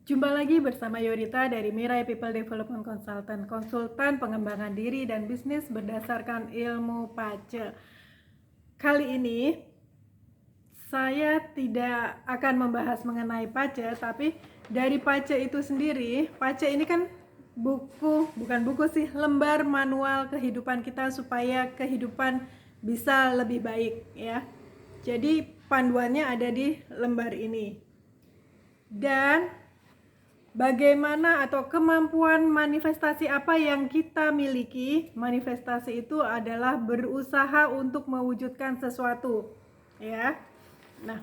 Jumpa lagi bersama Yorita dari Mirai People Development Consultant, konsultan pengembangan diri dan bisnis berdasarkan ilmu PACE. Kali ini saya tidak akan membahas mengenai PACE, tapi dari PACE itu sendiri. PACE ini kan bukan buku sih, lembar manual kehidupan kita supaya kehidupan bisa lebih baik ya. Jadi panduannya ada di lembar ini. Dan bagaimana atau kemampuan manifestasi apa yang kita miliki? Manifestasi itu adalah berusaha untuk mewujudkan sesuatu, ya. Nah,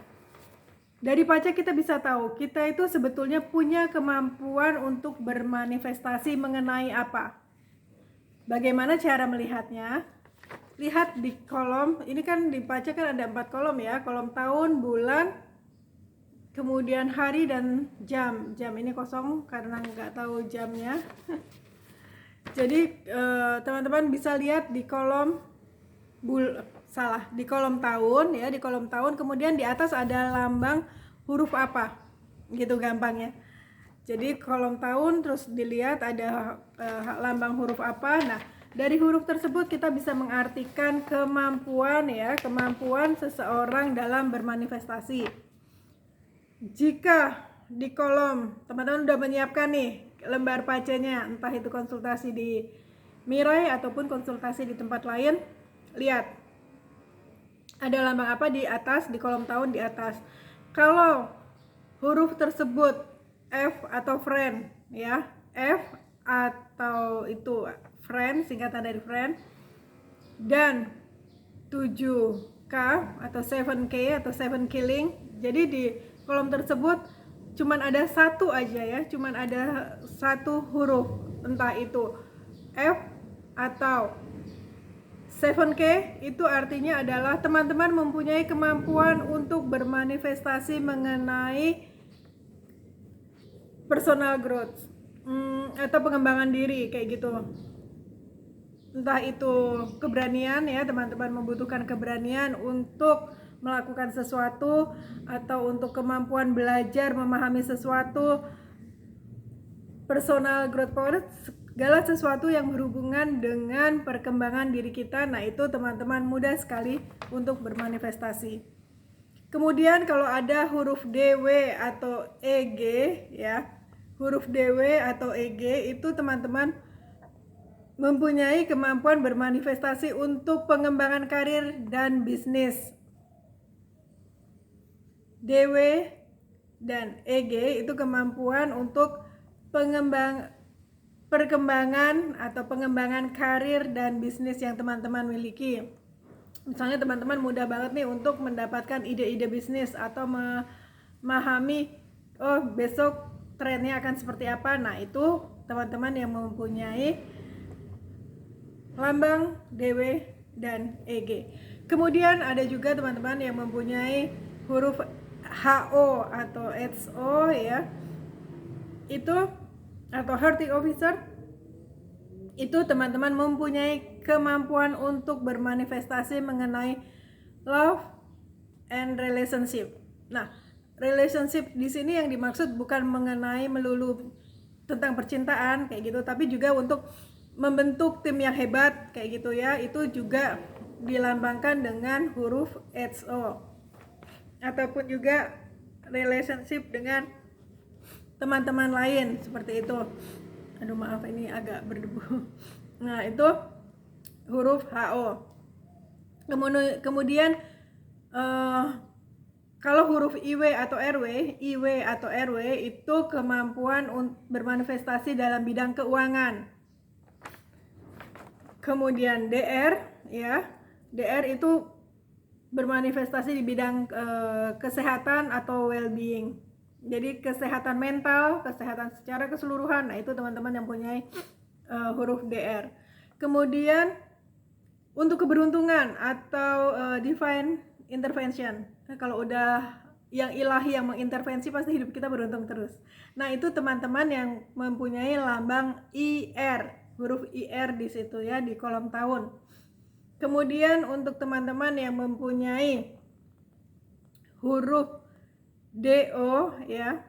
dari PACE kita bisa tahu kita itu sebetulnya punya kemampuan untuk bermanifestasi mengenai apa. Bagaimana cara melihatnya? Lihat di kolom, ini kan di PACE kan ada 4 kolom ya, kolom tahun, bulan, kemudian hari dan jam. Jam ini kosong karena nggak tahu jamnya. Jadi teman-teman bisa lihat di kolom di kolom tahun ya, di kolom tahun. Kemudian di atas ada lambang huruf apa, gitu gampangnya. Jadi kolom tahun terus dilihat ada lambang huruf apa. Nah, dari huruf tersebut kita bisa mengartikan kemampuan ya, kemampuan seseorang dalam bermanifestasi. Jika di kolom teman-teman udah menyiapkan nih lembar PACE-nya, entah itu konsultasi di Mirai ataupun konsultasi di tempat lain, lihat ada lambang apa di atas, di kolom tahun di atas. Kalau huruf tersebut F atau friend ya, F atau itu friend, singkatan dari friend, dan 7K atau 7K atau 7 killing. Jadi di kolom tersebut cuman ada satu aja ya, cuman ada satu huruf, entah itu F atau 7K. Itu artinya adalah teman-teman mempunyai kemampuan untuk bermanifestasi mengenai personal growth atau pengembangan diri kayak gitu. Entah itu keberanian ya, teman-teman membutuhkan keberanian untuk melakukan sesuatu atau untuk kemampuan belajar memahami sesuatu, personal growth power, segala sesuatu yang berhubungan dengan perkembangan diri kita. Nah, itu teman-teman mudah sekali untuk bermanifestasi. Kemudian kalau ada huruf DW atau EG ya, huruf DW atau EG itu teman-teman mempunyai kemampuan bermanifestasi untuk pengembangan karir dan bisnis. DW dan EG itu kemampuan untuk perkembangan atau pengembangan karir dan bisnis yang teman-teman miliki. Misalnya teman-teman mudah banget nih untuk mendapatkan ide-ide bisnis atau memahami oh besok trennya akan seperti apa. Nah, itu teman-teman yang mempunyai lambang DW dan EG. Kemudian ada juga teman-teman yang mempunyai huruf HO atau HO ya. Itu atau Hearting Officer. Itu teman-teman mempunyai kemampuan untuk bermanifestasi mengenai love and relationship. Nah, relationship di sini yang dimaksud bukan mengenai melulu tentang percintaan kayak gitu, tapi juga untuk membentuk tim yang hebat kayak gitu ya. Itu juga dilambangkan dengan huruf HO. Ataupun juga relationship dengan teman-teman lain seperti itu. Aduh maaf ini agak berdebu. Nah, itu huruf HO. Kemudian kalau huruf IW atau RW itu kemampuan bermanifestasi dalam bidang keuangan. Kemudian DR ya, DR itu bermanifestasi di bidang kesehatan atau well-being. Jadi kesehatan mental, kesehatan secara keseluruhan. Nah, itu teman-teman yang punya huruf DR. Kemudian untuk keberuntungan atau divine intervention. Nah, kalau udah yang ilahi yang mengintervensi pasti hidup kita beruntung terus. Nah, itu teman-teman yang mempunyai lambang IR, huruf IR di situ ya, di kolom tahun. Kemudian untuk teman-teman yang mempunyai huruf DO ya,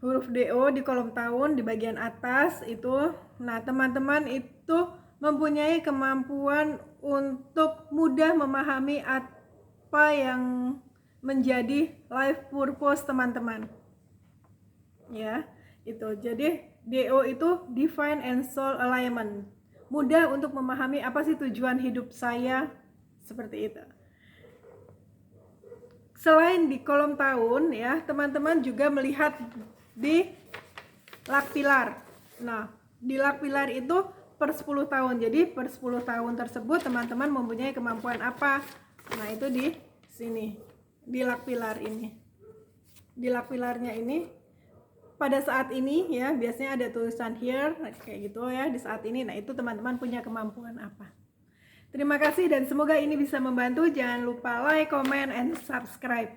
huruf DO di kolom tahun di bagian atas itu. Nah, teman-teman itu mempunyai kemampuan untuk mudah memahami apa yang menjadi life purpose teman-teman. Ya, itu. Jadi DO itu Divine and Soul Alignment. Mudah untuk memahami apa sih tujuan hidup saya, seperti itu. Selain di kolom tahun ya, teman-teman juga melihat di lak pilar. Nah, di lak pilar itu per 10 tahun. Jadi per 10 tahun tersebut teman-teman mempunyai kemampuan apa? Nah, itu di sini. Di lak pilar ini. Di lak pilarnya ini pada saat ini ya, biasanya ada tulisan here kayak gitu ya, di saat ini. Nah, itu teman-teman punya kemampuan apa? Terima kasih dan semoga ini bisa membantu. Jangan lupa like, comment, and subscribe.